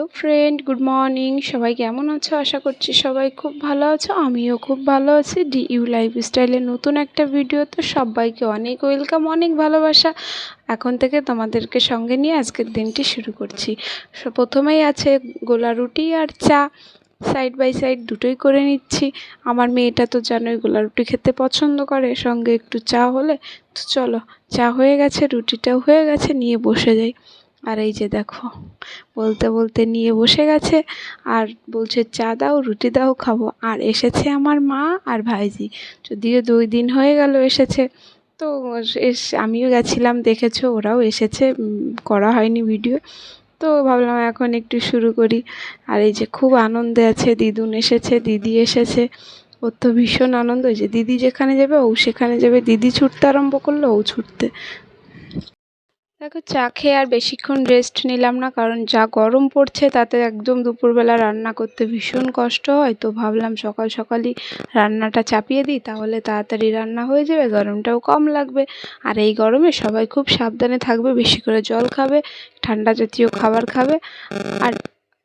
Hello friend, good morning. সবাই কেমন আছো? আশা করছি সবাই খুব ভালো আছো। আমিও খুব ভালো আছি। ডিইউ লাইফস্টাইলের নতুন একটা ভিডিওতে সবাইকে অনেক ওয়েলকাম, অনেক ভালোবাসা। এখন থেকে তোমাদেরকে সঙ্গে নিয়ে আজকের দিনটি শুরু করছি। প্রথমেই আছে গোলা রুটি আর চা, সাইড বাই সাইড দুটোই করে নিচ্ছি। আমার মেয়েটা তো জানোই গোলা রুটি খেতে পছন্দ করে, সঙ্গে একটু চা হলে। তো চলো, চা হয়ে গেছে, রুটিটাও হয়ে গেছে, নিয়ে বসে যাই। আর এই যে দেখো, বলতে বলতে নিয়ে বসে গেছে আর বলছে চা দাও, রুটি দাও, খাবো। আর এসেছে আমার মা আর ভাইজি, যদিও 2 দিন হয়ে গেল এসেছে। তো আমিও গেছিলাম, দেখেছো ওরাও এসেছে, করা হয়নি ভিডিও। তো ভাবলাম এখন একটু শুরু করি। আর এই যে খুব আনন্দে আছে, দিদুন এসেছে, দিদি এসেছে। ওর তো ভীষণ আনন্দ, যে দিদি যেখানে যাবে ও সেখানে যাবে, দিদি ছুটতে আরম্ভ করলো ও ছুটতে। দেখো, চা খেয়ে আর বেশিক্ষণ রেস্ট নিলাম না, কারণ যা গরম পড়ছে তাতে একদম দুপুরবেলা রান্না করতে ভীষণ কষ্ট হয়। তো ভাবলাম সকাল সকালই রান্নাটা চাপিয়ে দিই, তাহলে তাড়াতাড়ি রান্না হয়ে যাবে, গরমটাও কম লাগবে। আর এই গরমে সবাই খুব সাবধানে থাকবে, বেশি করে জল খাবে, ঠান্ডা জাতীয় খাবার খাবে। আর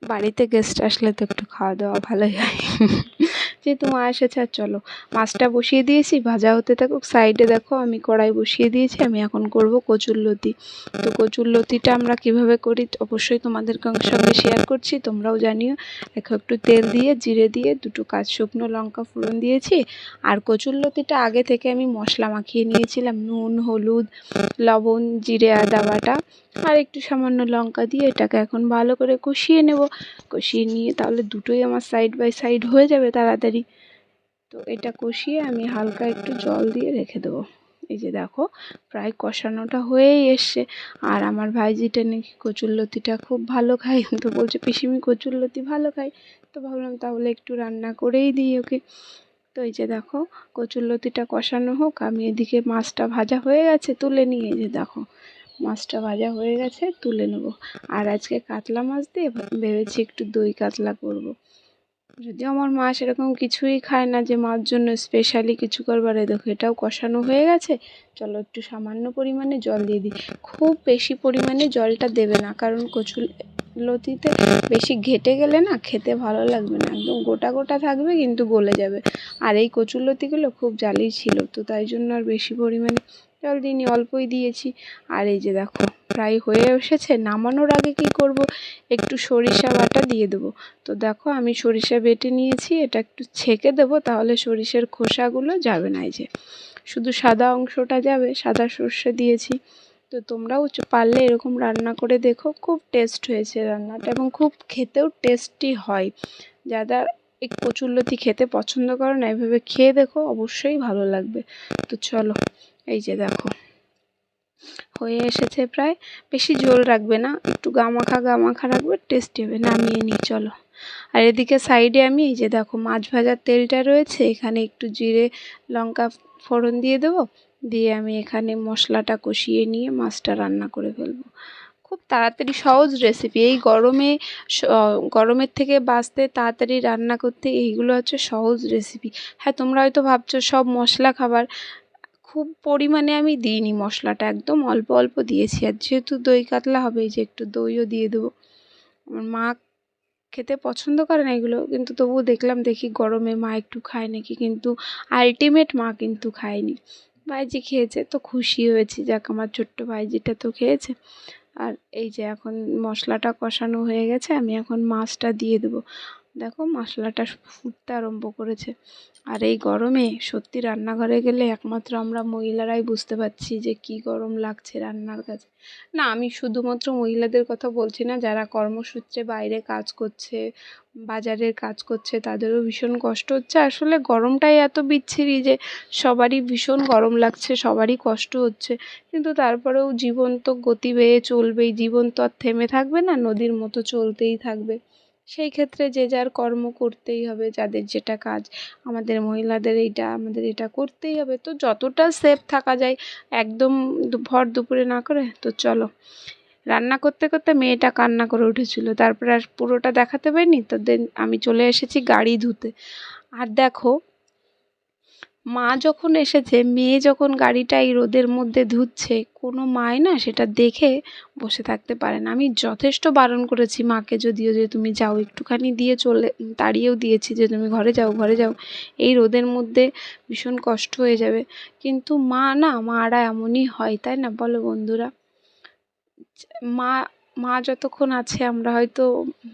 বাড়িতে গেস্ট আসলে তো একটু খাওয়া দাওয়া ভালোই হয়। যেহেতু মা এসেছে। আর চলো, মাছটা বসিয়ে দিয়েছি, ভাজা হতে থাকুক। সাইডে দেখো আমি কড়াই বসিয়ে দিয়েছি, আমি এখন করব কচুরলতি। তো কচুরলতিটা আমরা কিভাবে করি অবশ্যই তোমাদের সঙ্গে শেয়ার করছি, তোমরাও জানিও। দেখো, একটু তেল দিয়ে, জিরে দিয়ে, 2টো শুকনো লঙ্কা ফোড়ন দিয়েছি। আর কচুরলতিটা আগে থেকে আমি মশলা মাখিয়ে নিয়েছিলাম, নুন, হলুদ, লবণ, জিরে, আদা বাটা আর একটু সামান্য লঙ্কা দিয়ে এটাকে এখন ভালো করে কষিয়ে নেব। কষিয়ে নিয়ে তাহলে দুটোই আমার সাইড বাই সাইড হয়ে যাবে তাড়াতাড়ি। তো এটা কষিয়ে আমি হালকা একটু জল দিয়ে রেখে দেবো। এই যে দেখো, প্রায় কষানোটা হয়েই এসছে। আর আমার ভাইজিটা নাকি কচুরলতিটা খুব ভালো খায়, তো বলছে পিসিমি কচুরলতি ভালো খাই। তো ভাবলাম তাহলে একটু রান্না করেই দিই ওকে। তো এই যে দেখো, কচুরলতিটা কষানো হোক, আমি এদিকে মাছটা ভাজা হয়ে গেছে তুলে নিয়ে, এই যে দেখো মাছটা ভাজা হয়ে গেছে, তুলে নেব। আর আজকে কাতলা মাছ দিয়ে ভেবেছি একটু দই কাতলা করব। যদিও আমার মা সেরকম কিছুই খায় না, যে মার জন্য স্পেশালি কিছু করবারে। দেখো, এটাও কষানো হয়ে গেছে। চলো একটু সামান্য পরিমাণে জল দিয়ে দিই। খুব বেশি পরিমাণে জলটা দেবে না, কারণ কচুরলতিতে বেশি ঘেটে গেলে না খেতে ভালো লাগবে না, একদম গোটা গোটা থাকবে কিন্তু গলে যাবে। আর এই কচুরলতিগুলো খুব জালি ছিল, তো তাই জন্য আর বেশি পরিমাণে জল দিইনি, অল্পই দিয়েছি। আর এই যে দেখো, প্রায় হয়ে এসেছে। নামানোর আগে কি করব, একটু সরিষা বাটা দিয়ে দেবো। তো দেখো, আমি সরিষা বেটে নিয়েছি, এটা একটু ছেঁকে দেবো, তাহলে সরিষার খোসাগুলো যাবে না। এই যে শুধু সাদা অংশটা যাবে, সাদা সর্ষে দিয়েছি। তো তোমরাও পারলে এরকম রান্না করে দেখো, খুব টেস্ট হয়েছে রান্নাটা, এবং খুব খেতেও টেস্টি হয়। যারা এই কচুরলতি খেতে পছন্দ করো না, এভাবে খেয়ে দেখো, অবশ্যই ভালো লাগবে। তো চলো, এই যে দেখো হয়ে এসেছে প্রায়। বেশি ঝোল রাখবে না, একটু গামাখা গামাখা রাখবে, টেস্টি হবে। নামিয়ে নিই চলো। আর এদিকে সাইডে আমি এই যে দেখো, মাছ ভাজার তেলটা রয়েছে, এখানে একটু জিরে লঙ্কা ফোড়ন দিয়ে দেবো। দিয়ে আমি এখানে মশলাটা কষিয়ে নিয়ে মাছটা রান্না করে ফেলবো। খুব তাড়াতাড়ি সহজ রেসিপি। এই গরমে গরমের থেকে বাঁচতে, তাড়াতাড়ি রান্না করতে, এইগুলো হচ্ছে সহজ রেসিপি। হ্যাঁ, তোমরা হয়তো ভাবছো সব মশলা খাবার, খুব পরিমাণে আমি দিইনি মশলাটা, একদম অল্প অল্প দিয়েছি। আর যেহেতু দই কাতলা হবে, এই যে একটু দইও দিয়ে দেবো। আমার মা খেতে পছন্দ করে না এগুলো, কিন্তু তবুও দেখি গরমে মা একটু খায় নাকি, কিন্তু আলটিমেট মা কিন্তু খায়নি। ভাইজি খেয়েছে, তো খুশি হয়েছি, যাক আমার ছোট্ট ভাইজিটা তো খেয়েছে। আর এই যে এখন মশলাটা কষানো হয়ে গেছে, আমি এখন মাছটা দিয়ে দেবো। দেখো মশলাটা ফুটতে আরম্ভ করেছে। আর এই গরমে সত্যি রান্নাঘরে গেলে একমাত্র আমরা মহিলারাই বুঝতে পারছি যে কি গরম লাগছে রান্নার কাছে। না, আমি শুধুমাত্র মহিলাদের কথা বলছি না, যারা কর্মসূত্রে বাইরে কাজ করছে, বাজারের কাজ করছে, তাদেরও ভীষণ কষ্ট হচ্ছে। আসলে গরমটাই এত বিচ্ছিরি যে সবারই ভীষণ গরম লাগছে, সবারই কষ্ট হচ্ছে। কিন্তু তারপরেও জীবন তো গতি বেয়ে চলবেই, জীবন তো আর থেমে থাকবে না, নদীর মতো চলতেই থাকবে। সেই ক্ষেত্রে যে যার কর্ম করতেই হবে, যাদের যেটা কাজ। আমাদের মহিলাদের আমাদের এটা করতেই হবে। তো যতটা সেফ থাকা যায়, একদম ভর দুপুরে না করে। তো চলো, রান্না করতে করতে মেয়েটা কান্না করে উঠেছিল, তারপরে আর পুরোটা দেখাতে পারিনি। তো দেন আমি চলে এসেছি গাড়ি ধুতে। আর দেখো, মা যখন এসেছে, মেয়ে যখন গাড়িটা এই রোদের মধ্যে ধুচ্ছে, কোনো মাই না সেটা দেখে বসে থাকতে পারে না। আমি যথেষ্ট বারণ করেছি মাকে, যদিও যে তুমি যাও, একটুখানি দিয়ে তাড়িয়েও দিয়েছি যে তুমি ঘরে যাও, ঘরে যাও, এই রোদের মধ্যে ভীষণ কষ্ট হয়ে যাবে। কিন্তু মারা এমনই হয়, তাই না বলো বন্ধুরা? মা মা যতক্ষণ আছে আমরা হয়তো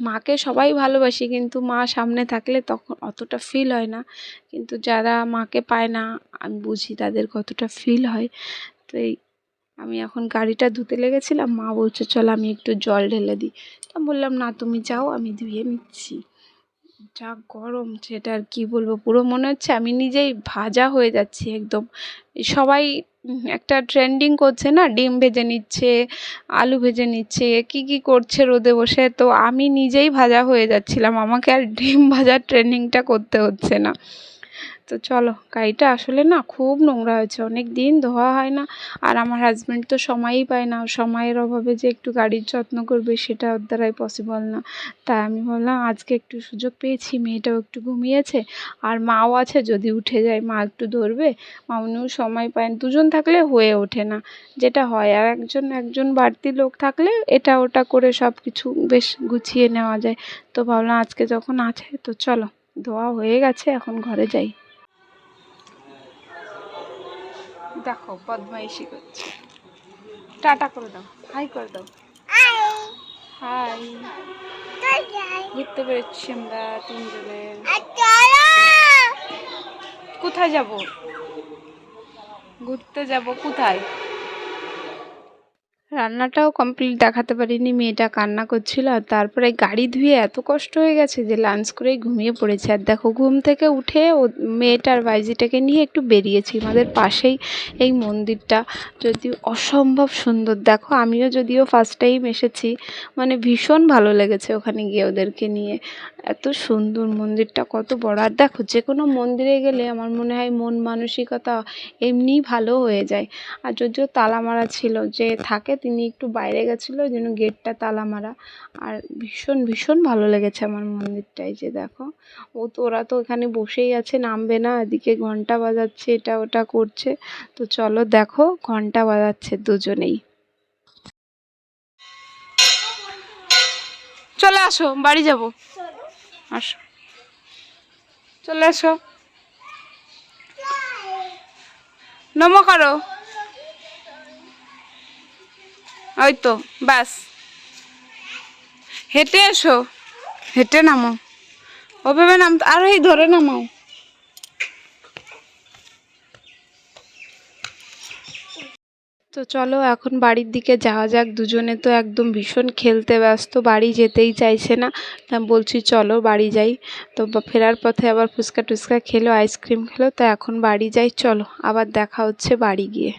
মাকে সবাই ভালোবাসি, কিন্তু মা সামনে থাকলে তখন অতটা ফিল হয় না। কিন্তু যারা মাকে পায় না, আমি বুঝি তাদের কতটা ফিল হয়। তো আমি এখন গাড়িটা ধুতে লেগেছিলাম, মা বলছে চল আমি একটু জল ঢেলে দিই। তো বললাম না তুমি যাও, আমি ধুয়ে নিচ্ছি। যা গরম সেটা আর কি বলবো, পুরো মনে হচ্ছে আমি নিজেই ভাজা হয়ে যাচ্ছি একদম। সবাই একটা ট্রেন্ডিং করছে না, ডিম ভেজে নিচ্ছে, আলু ভেজে নিচ্ছে, কি কি করছে রোদে বসে, তো আমি নিজেই ভাজা হয়ে যাচ্ছিলাম, আমাকে আর ডিম ভাজার ট্রেন্ডিংটা করতে হচ্ছে না। তো চলো, গাড়িটা আসলে না খুব নোংরা হয়েছে, অনেক দিন ধোয়া হয় না। আর আমার হাজব্যান্ড তো সময়ই পায় না, সময়ের অভাবে যে একটু গাড়ির যত্ন করবে সেটা ওর দ্বারাই পসিবল না। তাই আমি ভাবলাম আজকে একটু সুযোগ পেয়েছি, মেয়েটাও একটু ঘুমিয়েছে, আর মাও আছে, যদি উঠে যায় মা একটু ধরবে, মামনিও সময় পায় না, দুজন থাকলে হয়ে ওঠে না যেটা হয়, আর একজন বাড়তি লোক থাকলে এটা ওটা করে সব কিছু বেশ গুছিয়ে নেওয়া যায়। তো ভাবলাম আজকে যখন আছে তো চলো, ধোয়া হয়ে গেছে, এখন ঘরে যাই। দেখো বদমাইশি করছে, টাটা করে দাও, হাই করে দাও। হাই, ঘুরতে বেরোচ্ছি আমরা তিনজনে। কোথায় যাব? ঘুরতে যাব কোথায়? রান্নাটাও কমপ্লিট দেখাতে পারিনি, মেয়েটা কান্না করছিল, আর তারপরে গাড়ি ধুয়ে এত কষ্ট হয়ে গেছে যে লাঞ্চ করেই ঘুমিয়ে পড়েছে। আর দেখো ঘুম থেকে উঠে ও মেয়েটার বাইজিটাকে নিয়ে একটু বেরিয়েছি, আমাদের পাশেই এই মন্দিরটা, যদিও অসম্ভব সুন্দর। দেখো আমিও যদিও ফার্স্ট টাইম এসেছি, মানে ভীষণ ভালো লেগেছে ওখানে গিয়ে ওদেরকে নিয়ে। এত সুন্দর মন্দিরটা, কত বড়। আর দেখো যে কোনো মন্দিরে গেলে আমার মনে হয় মন মানসিকতা এমনিই ভালো হয়ে যায়। আর যদিও তালা মারা ছিল, যে থাকে তিনি একটু বাইরে গেছিলো, ওই জন্য গেটটা তালা মারা। আর ভীষণ ভীষণ ভালো লেগেছে আমার মন্দিরটায়। যে দেখো ওরা তো এখানে বসেই আছে, নামবে না, এদিকে ঘন্টা বাজাচ্ছে, এটা ওটা করছে। তো চলো দেখো, ঘন্টা বাজাচ্ছে দুজনেই। চলে আসো, বাড়ি যাব, আসো, চলে আসো, নমো করো, ওই তো ব্যাস, হেঁটে এসো, হেঁটে নামো, ওভাবে নাম, আর এই ধরে নামাও। তো চলো এখন বাড়ির দিকে যাওয়া যাক। দুজনে তো একদম ভীষণ খেলতে ব্যস্ত, বাড়ি যেতেই চাইছে না। তা বলছি চলো বাড়ি যাই। তো ফেরার পথে আবার ফুচকা টুচকা খেলো, আইসক্রিম খেলো, তো এখন বাড়ি যাই। চলো আবার দেখা হচ্ছে বাড়ি গিয়ে।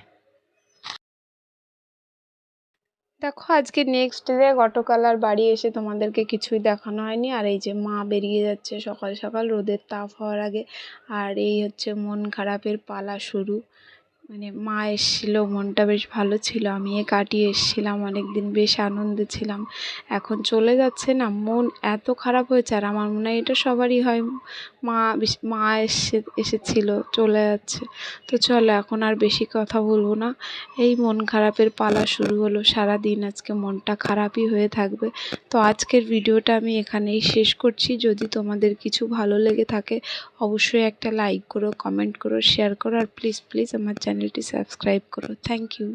দেখো আজকে নেক্সট ডে, গতকাল আর বাড়ি এসে তোমাদেরকে কিছুই দেখানো হয়নি। আর এই যে মা বেরিয়ে যাচ্ছে সকাল সকাল রোদের তাপ হওয়ার আগে। আর এই হচ্ছে মন খারাপের পালা শুরু। মানে মা এসেছিলো, মনটা বেশ ভালো ছিল, আমি কাটিয়ে এসেছিলাম, অনেকদিন বেশ আনন্দে ছিলাম। এখন চলে যাচ্ছে না, মন এত খারাপ হয়েছে। আর আমার মনে হয় এটা সবারই হয়, মা এসেছিল, চলে যাচ্ছে। তো চলো এখন আর বেশি কথা বলবো না, এই মন খারাপের পালা শুরু হলো, সারাদিন আজকে মনটা খারাপই হয়ে থাকবে। তো আজকের ভিডিওটা আমি এখানেই শেষ করছি। যদি তোমাদের কিছু ভালো লেগে থাকে অবশ্যই একটা লাইক করো, কমেন্ট করো, শেয়ার করো, আর প্লিজ প্লিজ আমার চ্যানেলটি সাবস্ক্রাইব করো। Thank you.